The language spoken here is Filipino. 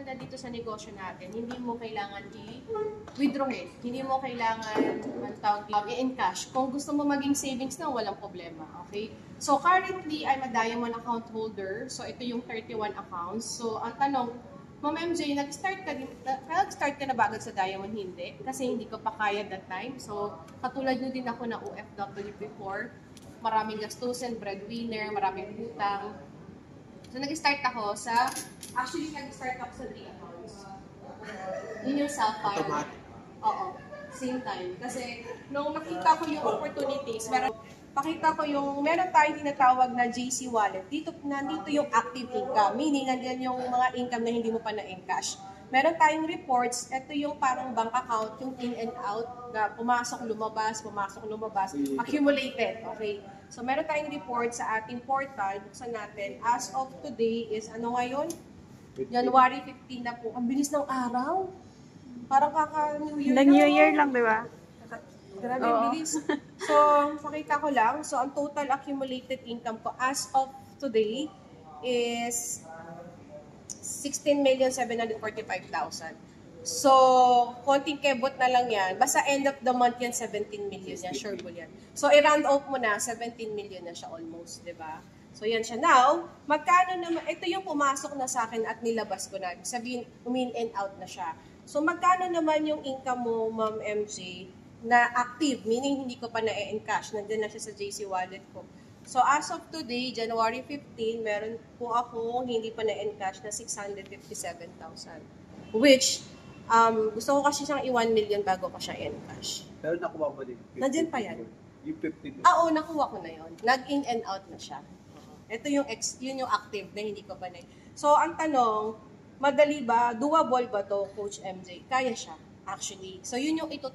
maganda dito sa negosyo natin, hindi mo kailangan i-withdraw it. Hindi mo kailangan i-encash. Kung gusto mo maging savings na, walang problema. Okay? So currently, I'm a Diamond account holder. So ito yung 31 accounts. So ang tanong, Ma'am MJ, nag-start ka na ba agad sa Diamond? Hindi. Kasi hindi ko pa kaya that time. So katulad nyo din ako na OFW before. Maraming gastusin, breadwinner, maraming utang. So, nag-start ako sa 3 accounts. Yun yung Sapphire. Oo, same time. Kasi, nung nakita ko yung opportunities, meron tayong tinatawag na JC Wallet. Nandito yung active income, meaning nandiyan yung mga income na hindi mo pa na-encash. Meron tayong reports, ito yung parang bank account, yung in and out, na pumasok, lumabas, accumulated, okay? So, meron tayong report sa ating portal, buksan natin. As of today is, ano ngayon? January 15 na po. Ang bilis ng araw. Parang kaka-New Year. Nag-New Year lang, di ba? Grabe, ang bilis. So, pakita ko lang. So, ang total accumulated income ko as of today is 16,745,000. So, konting kebot na lang yan. Basta end of the month yan, 17 million yan. Sure po yan. So, i-round off mo na, 17 million na siya almost, di ba? So, yan siya. Now, magkano naman, ito yung pumasok na sa akin at nilabas ko na. Sabihin, in and out na siya. So, magkano naman yung income mo, Ma'am MJ, na active, meaning hindi ko pa na-encash. Nandiyan na siya sa JC Wallet ko. So, as of today, January 15, meron po ako hindi pa na-encash na 657,000. Which, gusto ko kasi siyang i-1 million bago ko siya encash. Pero nakuha mo din. Nandiyan pa yan. Yung 50. Oo, nakuha ko na yon. Nag-in and out na siya. Ito yung yun yung active na hindi ko pa na. So, ang tanong, madali ba, doable ba to, Coach MJ? Kaya siya, actually. So, yun yung ito